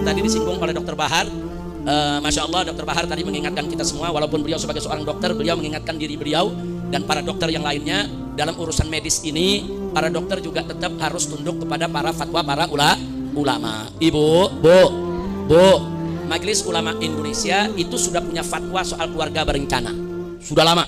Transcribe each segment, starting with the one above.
Tadi disinggung oleh Dr. Bahar. Masya Allah, Dr. Bahar tadi mengingatkan kita semua, walaupun beliau sebagai seorang dokter, beliau mengingatkan diri beliau dan para dokter yang lainnya dalam urusan medis ini. Para dokter juga tetap harus tunduk kepada para fatwa para ulama. Ibu, Bu, Majelis Ulama Indonesia itu sudah punya fatwa soal keluarga berencana. Sudah lama.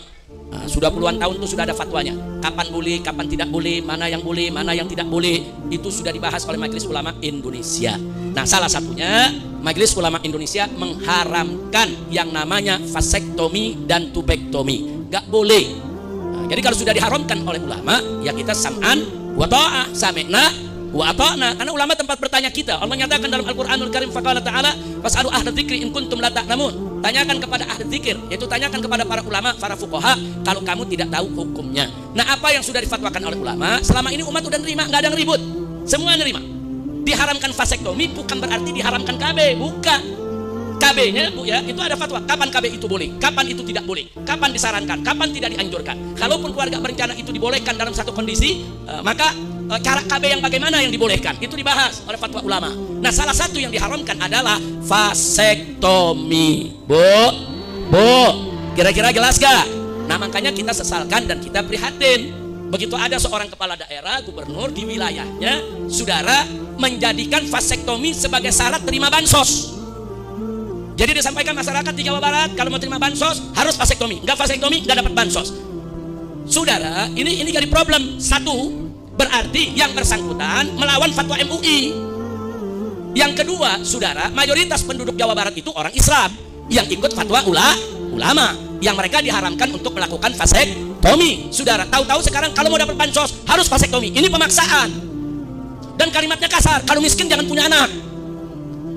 Sudah puluhan tahun itu sudah ada fatwanya. Kapan boleh, kapan tidak boleh, mana yang boleh, mana yang tidak boleh, itu sudah dibahas oleh Majelis Ulama Indonesia. Nah, salah satunya Majelis Ulama Indonesia mengharamkan yang namanya vasektomi dan tubektomi. Gak boleh. Jadi kalau sudah diharamkan oleh ulama, ya kita sam'an wa ta'ah, sami'na wa ata'na. Karena ulama tempat bertanya kita. Allah nyatakan dalam Al-Qur'anul Karim, faqala ta'ala fas'alu ahla dzikri in kuntum la ta'lamun. Tanyakan kepada ahli dzikir, yaitu tanyakan kepada para ulama, para fuqaha, kalau kamu tidak tahu hukumnya. Nah, apa yang sudah difatwakan oleh ulama, selama ini umat udah nerima, nggak ada yang ribut. Semua nerima. Diharamkan vasektomi bukan berarti diharamkan KB, bukan. KB-nya Bu ya, itu ada fatwa. Kapan KB itu boleh, kapan itu tidak boleh, kapan disarankan, kapan tidak dianjurkan. Kalaupun keluarga berencana itu dibolehkan dalam satu kondisi, maka cara KB yang bagaimana yang dibolehkan itu dibahas oleh fatwa ulama. Nah, salah satu yang diharamkan adalah vasektomi. Bu, kira-kira jelas gak? Nah, makanya kita sesalkan dan kita prihatin. Begitu ada seorang kepala daerah, gubernur di wilayahnya, saudara, menjadikan vasektomi sebagai syarat terima bansos. Jadi disampaikan masyarakat di Jawa Barat, kalau mau terima bansos harus vasektomi. Enggak vasektomi, enggak dapat bansos. Saudara, ini jadi problem. Satu, berarti yang bersangkutan melawan fatwa MUI. Yang kedua, saudara, mayoritas penduduk Jawa Barat itu orang Islam yang ikut fatwa ulama, yang mereka diharamkan untuk melakukan vasektomi. Saudara, tahu-tahu sekarang kalau mau dapat bansos harus vasektomi. Ini pemaksaan. Dan kalimatnya kasar, kalau miskin jangan punya anak.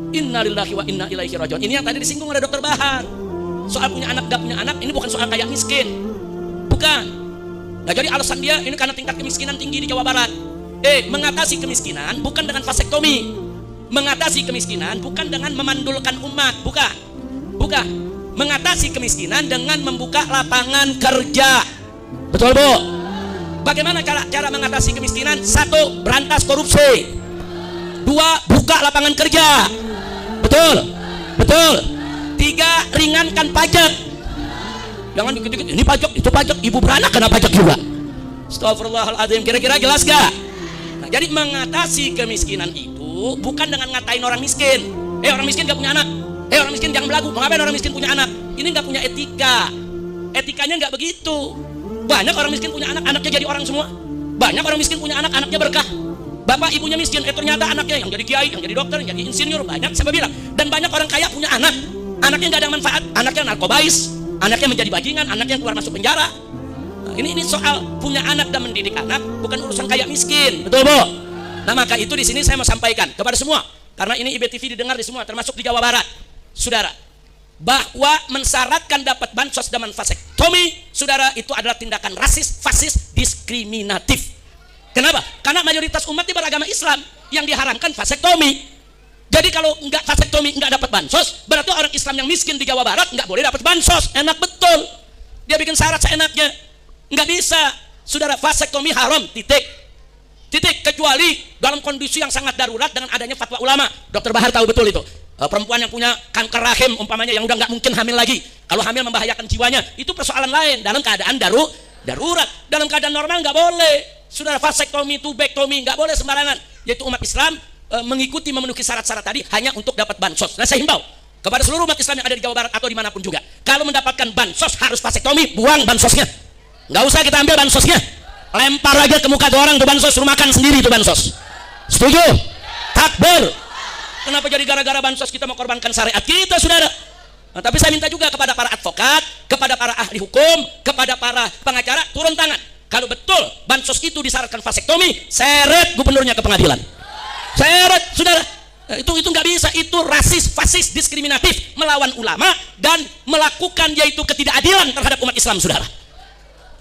Innalillahi wa inna ilaihi rajiun. Ini yang tadi disinggung oleh Dr. Bahar. Soal punya anak gak punya anak, ini bukan soal kaya miskin. Bukan. Nah, jadi alasan dia ini karena tingkat kemiskinan tinggi di Jawa Barat. Mengatasi kemiskinan bukan dengan vasektomi. Mengatasi kemiskinan bukan dengan memandulkan umat, bukan. Mengatasi kemiskinan dengan membuka lapangan kerja. Betul, Bu? Bagaimana cara mengatasi kemiskinan? Satu, berantas korupsi. Dua, buka lapangan kerja. Betul. Tiga, ringankan pajak. Jangan dikit-dikit ini pajak, itu pajak, ibu beranak kena pajak juga. Astagfirullahaladzim. Kira-kira jelas gak? Nah, jadi mengatasi kemiskinan itu bukan dengan ngatain orang miskin. Orang miskin gak punya anak. Orang miskin jangan belagu. Ngapain orang miskin punya anak? Ini gak punya etika. Etikanya gak begitu. Banyak orang miskin punya anak, anaknya jadi orang semua. Banyak orang miskin punya anak, anaknya berkah. Bapak ibunya miskin, ternyata anaknya yang jadi kiai, yang jadi dokter, yang jadi insinyur, banyak saya bilang. Dan banyak orang kaya punya anak, anaknya nggak ada manfaat, anaknya narkobais, anaknya menjadi bajingan, anaknya keluar masuk penjara. Nah, ini soal punya anak dan mendidik anak, bukan urusan kaya miskin, betul Bu? Nah, maka itu di sini saya mau sampaikan kepada semua, karena ini IBTV didengar di semua, termasuk di Jawa Barat, saudara, bahwa mensyaratkan dapat bansos dengan vasektomi, saudara, itu adalah tindakan rasis, fasis, diskriminatif. Kenapa? Karena mayoritas umat di beragama Islam yang diharamkan vasektomi. Jadi kalau nggak vasektomi nggak dapat bansos, berarti orang Islam yang miskin di Jawa Barat nggak boleh dapat bansos. Enak betul. Dia bikin syarat seenaknya. Nggak bisa. Saudara, vasektomi haram. Titik. Kecuali dalam kondisi yang sangat darurat dengan adanya fatwa ulama. Dr. Bahar tahu betul itu. Perempuan yang punya kanker rahim umpamanya yang udah nggak mungkin hamil lagi. Kalau hamil membahayakan jiwanya, itu persoalan lain. Dalam keadaan darurat. Dalam keadaan normal nggak boleh. Saudara, vasektomi, tubektomi nggak boleh sembarangan. Yaitu umat Islam mengikuti memenuhi syarat-syarat tadi hanya untuk dapat bansos. Nah, saya himbau kepada seluruh umat Islam yang ada di Jawa Barat atau dimanapun juga, kalau mendapatkan bansos harus vasektomi, buang bansosnya. Nggak usah kita ambil bansosnya, lempar aja ke muka orang tuh bansos, suruh makan sendiri tuh bansos. Setuju? Takbir. Kenapa jadi gara-gara bansos kita mau korbankan syariat kita, saudara? Nah, tapi saya minta juga kepada para advokat, kepada para ahli hukum, kepada para pengacara, turun tangan. Kalau betul bansos itu disyaratkan vasektomi, seret gubernurnya ke pengadilan. Seret, saudara. Itu nggak bisa. Itu rasis, fasis, diskriminatif, melawan ulama dan melakukan yaitu ketidakadilan terhadap umat Islam, saudara.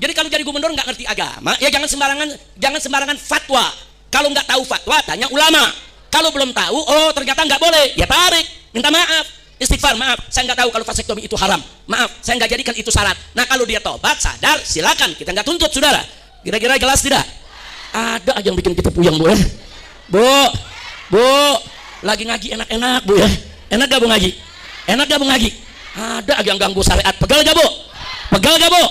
Jadi kalau jadi gubernur nggak ngerti agama, ya jangan sembarangan fatwa. Kalau nggak tahu fatwa, tanya ulama. Kalau belum tahu, oh ternyata nggak boleh, ya tarik, minta maaf. Istighfar, maaf, saya nggak tahu kalau vasektomi itu haram. Maaf, saya nggak jadikan itu syarat. Nah, kalau dia tobat, sadar, silakan. Kita nggak tuntut, saudara. Kira-kira jelas tidak? Ada aja yang bikin kita puyeng, Bu. Bu, Lagi ngaji enak-enak Bu ya. Enak gak Bu ngaji? Enak gak Bu ngaji? Ada yang ganggu syariat. Pegal gak Bu? Pegal gak Bu?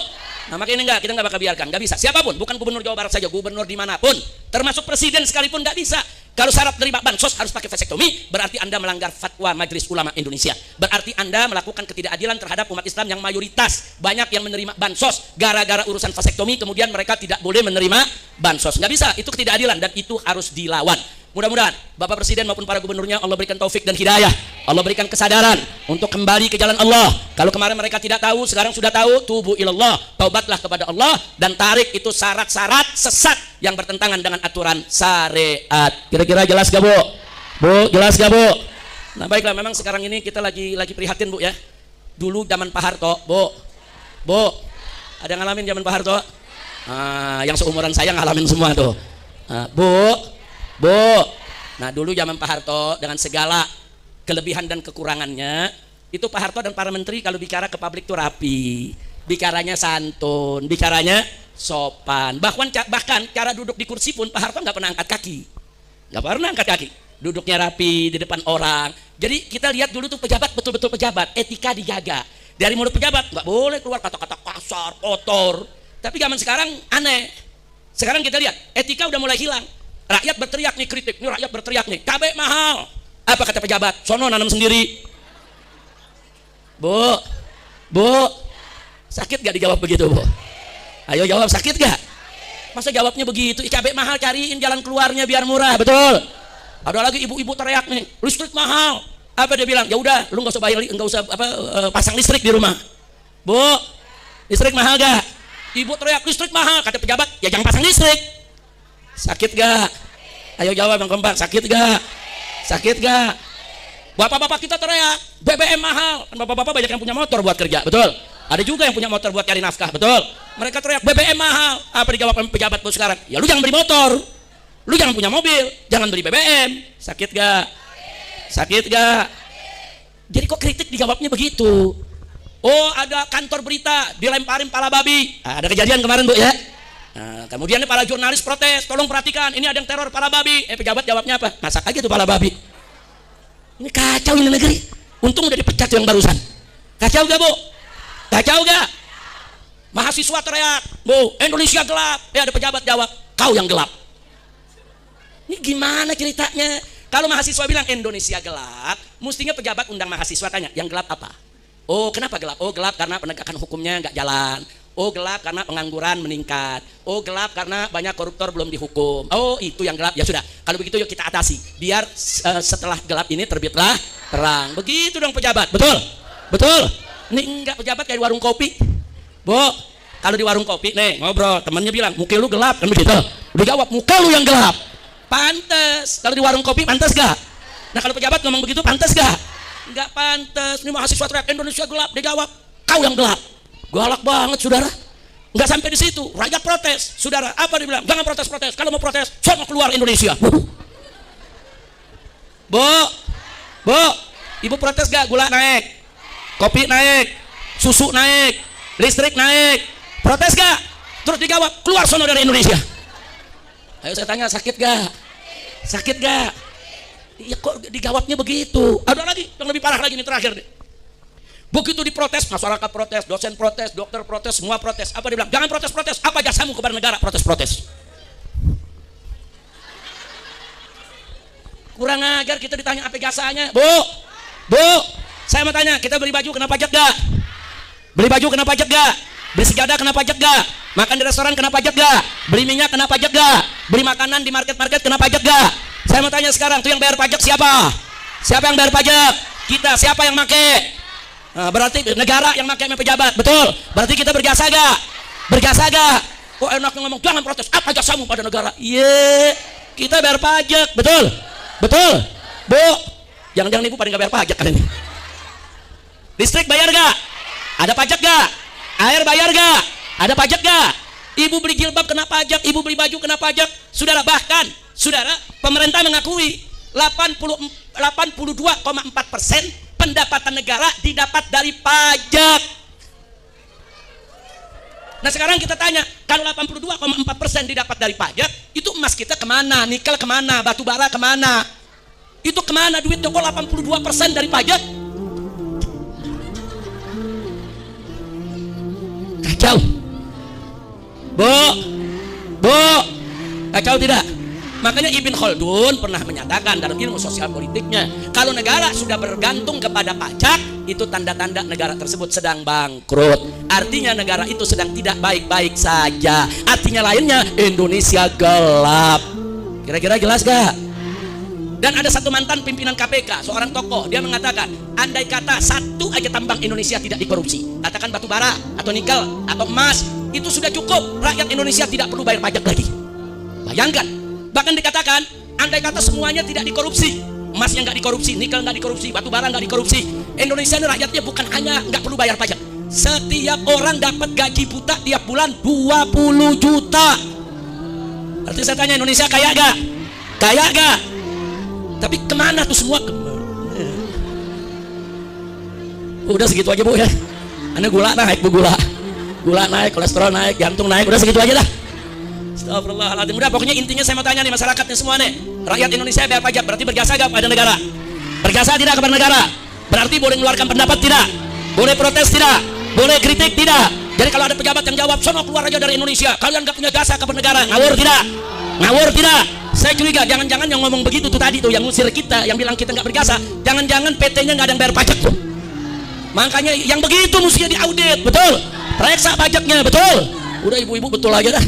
Nah makanya enggak, kita nggak bakal biarkan, nggak bisa. Siapapun, bukan gubernur Jawa Barat saja, gubernur dimanapun, termasuk presiden sekalipun nggak bisa. Kalau syarat terima bansos harus pakai vasektomi, berarti Anda melanggar fatwa Majelis Ulama Indonesia. Berarti Anda melakukan ketidakadilan terhadap umat Islam yang mayoritas banyak yang menerima bansos gara-gara urusan vasektomi, kemudian mereka tidak boleh menerima bansos. Nggak bisa, itu ketidakadilan dan itu harus dilawan. Mudah-mudahan Bapak Presiden maupun para gubernurnya Allah berikan taufik dan hidayah. Allah berikan kesadaran untuk kembali ke jalan Allah. Kalau kemarin mereka tidak tahu, sekarang sudah tahu, tubu ilallah, taubatlah kepada Allah dan tarik itu syarat-syarat sesat yang bertentangan dengan aturan syariat. Kira-kira jelas gak Bu? Bu, jelas gak Bu? Nah baiklah, memang sekarang ini kita lagi prihatin Bu ya. Dulu zaman Pak Harto, Bu, ada yang ngalamin zaman Pak Harto? Yang seumuran saya ngalamin semua tuh. Bu, nah dulu zaman Pak Harto dengan segala kelebihan dan kekurangannya, itu Pak Harto dan para menteri kalau bicara ke publik itu rapi, bicaranya santun, bicaranya sopan. Bahkan cara duduk di kursi pun Pak Harto nggak pernah angkat kaki, nggak pernah angkat kaki, duduknya rapi di depan orang. Jadi kita lihat dulu tuh pejabat betul-betul pejabat, etika dijaga. Dari mulut pejabat nggak boleh keluar kata-kata kasar, kotor. Tapi zaman sekarang aneh. Sekarang kita lihat etika udah mulai hilang. Rakyat berteriak nih, kritik nih, rakyat berteriak nih, cabai mahal. Apa kata pejabat? Sono nanam sendiri. Bu, sakit gak dijawab begitu Bu? Ayo jawab, sakit gak? Masa jawabnya begitu? Cabai mahal, cariin jalan keluarnya biar murah, betul? Ada lagi ibu-ibu teriak nih, listrik mahal. Apa dia bilang? Ya udah, lu nggak usah bayar, nggak usah pasang listrik di rumah. Bu, listrik mahal gak? Ibu teriak listrik mahal, kata pejabat, ya jangan pasang listrik. Sakit gak? Ayo jawab yang keempat, sakit gak? Sakit gak? Bapak-bapak kita teriak BBM mahal, kan bapak-bapak banyak yang punya motor buat kerja, betul? Ada juga yang punya motor buat cari nafkah, betul? Mereka teriak BBM mahal. Apa dijawab pejabat bu sekarang? Ya lu jangan beli motor, lu jangan punya mobil, jangan beli BBM. Sakit gak? Sakit gak? Jadi kok kritik dijawabnya begitu? Oh ada kantor berita dilemparin pala babi. Ada kejadian kemarin Bu ya. Nah, kemudian para jurnalis protes, tolong perhatikan, ini ada yang teror pala babi. Pejabat jawabnya apa? Masak aja tuh pala babi. Ini kacau ini negeri. Untung udah dipecat yang barusan. Kacau gak Bu? Kacau gak? Mahasiswa teriak, Bu, Indonesia gelap. Ada pejabat jawab, kau yang gelap. Ini gimana ceritanya? Kalau mahasiswa bilang Indonesia gelap, mestinya pejabat undang mahasiswa tanya, yang gelap apa? Oh kenapa gelap? Oh gelap karena penegakan hukumnya nggak jalan. Oh gelap karena pengangguran meningkat. Oh gelap karena banyak koruptor belum dihukum. Oh itu yang gelap. Ya sudah, kalau begitu yuk kita atasi. Biar setelah gelap ini terbitlah terang. Begitu dong pejabat, betul? Betul? Ini enggak pejabat kayak di warung kopi. Bu, kalau di warung kopi nih ngobrol, temannya bilang muka lu gelap kan begitu. Dijawab muka lu yang gelap. Pantes. Kalau di warung kopi pantes gak? Nah kalau pejabat ngomong begitu pantes gak? Enggak pantes. Ini mahasiswa teriak Indonesia gelap, dijawab kau yang gelap. Galak banget saudara. Enggak sampai di situ, rakyat protes. Saudara, apa dia bilang? Jangan protes-protes. Kalau mau protes, sono keluar Indonesia. Bu, ibu protes gak? Gula naik, kopi naik, susu naik, listrik naik. Protes gak? Terus dijawab, keluar sono dari Indonesia. Ayo saya tanya, sakit gak? Sakit gak? Ya kok dijawabnya begitu? Ada lagi yang lebih parah lagi nih terakhir nih. Begitu diprotes, masyarakat protes, dosen protes, dokter protes, semua protes. Apa dia bilang? Jangan protes-protes. Apa jasamu kepada negara? Protes-protes. Kurang ajar kita ditanya apa jasanya. Bu, saya mau tanya, kita beli baju kena pajak gak? Beli baju kena pajak gak? Beli sejadah kena pajak gak? Makan di restoran kena pajak gak? Beli minyak kena pajak gak? Beli makanan di market-market kena pajak gak? Saya mau tanya sekarang, tuh yang bayar pajak siapa? Siapa yang bayar pajak? Kita. Siapa yang make? Nah, berarti negara yang pakai pejabat, betul? Berarti kita berjasa gak? Berjasa gak? Kok enaknya ngomong jangan protes, apa jasamu pada negara? Iya, kita bayar pajak, betul? Betul? Bu, jangan-jangan ibu pada nggak bayar pajak kali ini. Listrik bayar gak? Ada pajak gak? Air bayar gak? Ada pajak gak? Ibu beli jilbab kena pajak, ibu beli baju kena pajak. Saudara, bahkan saudara, pemerintah mengakui 82,4% pendapatan negara didapat dari pajak. Nah sekarang kita tanya, kalau 82,4% didapat dari pajak, itu emas kita kemana? Nikel kemana? Batu bara kemana? Itu kemana duitnya kok 82% dari pajak? Kacau. Bu, kacau tidak? Makanya Ibn Khaldun pernah menyatakan dalam ilmu sosial politiknya, kalau negara sudah bergantung kepada pajak, itu tanda-tanda negara tersebut sedang bangkrut. Artinya negara itu sedang tidak baik-baik saja. Artinya lainnya Indonesia gelap. Kira-kira jelas gak? Dan ada satu mantan pimpinan KPK, seorang tokoh, dia mengatakan, andai kata satu aja tambang Indonesia tidak dikorupsi, katakan batu bara atau nikel atau emas, itu sudah cukup, rakyat Indonesia tidak perlu bayar pajak lagi. Bayangkan, bahkan dikatakan andai kata semuanya tidak dikorupsi, emas yang nggak dikorupsi, nikel nggak dikorupsi, batu bara nggak dikorupsi, Indonesia ini rakyatnya bukan hanya nggak perlu bayar pajak, setiap orang dapat gaji buta tiap bulan 20 juta. Artinya saya tanya, Indonesia kaya gak? Kaya gak? Tapi kemana tuh semua? Udah segitu aja bu ya. Anda gula naik bu, gula naik, kolesterol naik, jantung naik, udah segitu aja dah. Astagfirullahaladzim. Udah, pokoknya intinya saya mau tanya nih masyarakatnya semua nih, rakyat Indonesia bayar pajak berarti berjasa gak pada negara? Berjasa tidak kepada negara? Berarti boleh mengeluarkan pendapat tidak? Boleh protes tidak? Boleh kritik tidak? Jadi kalau ada pejabat yang jawab, sono keluar aja dari Indonesia, kalian gak punya jasa kepada negara, ngawur tidak? Ngawur tidak? Saya curiga, jangan-jangan yang ngomong begitu tuh tadi tuh, yang ngusir kita, yang bilang kita nggak berjasa, jangan-jangan PT-nya nggak ada yang bayar pajak tuh. Makanya yang begitu mestinya diaudit, betul? Periksa pajaknya, betul? Udah ibu-ibu betul aja dah.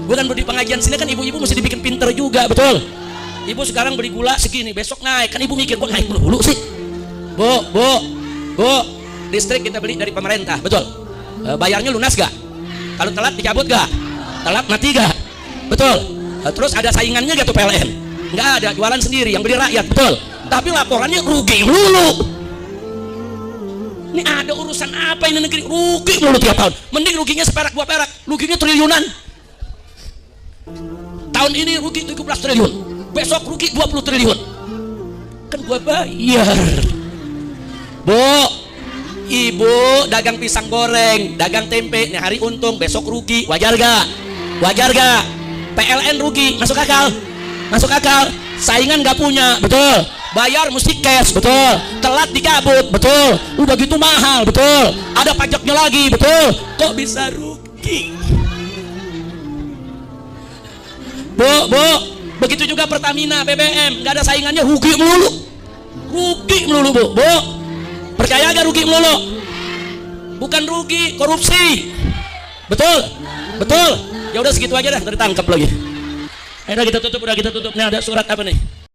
Bukan di pengajian sini kan ibu-ibu mesti dibikin pinter juga, betul? Ibu sekarang beli gula segini, besok naik, kan ibu mikir kok naik dulu sih? Bu, listrik kita beli dari pemerintah, betul? Bayarnya lunas gak? Kalau telat dicabut gak? Telat mati gak? Betul. Terus ada saingannya gak tuh PLN? Nggak ada, jualan sendiri, yang beli rakyat, betul. Tapi laporannya rugi melulu. Ini ada urusan apa ini negeri? Rugi melulu tiap tahun. Mending ruginya seperak 2 perak, ruginya triliunan. Tahun ini rugi 17 triliun, besok rugi 20 triliun. Kan gua bayar. Bu, ibu dagang pisang goreng, dagang tempe, nih hari untung, besok rugi, wajar gak? Wajar gak? PLN rugi, masuk akal? Masuk akal? Saingan gak punya, betul? Bayar mesti cash, betul? Telat dicabut, betul? Udah gitu mahal, betul? Ada pajaknya lagi, betul? Kok bisa rugi? Bu, begitu juga Pertamina, BBM, gak ada saingannya, rugi melulu. Rugi melulu, bu. Percaya gak rugi melulu? Bukan rugi, korupsi. Betul? Ya udah segitu aja dah, ditangkap lagi. Ayo kita tutup, udah kita tutup. Nih ada surat apa nih?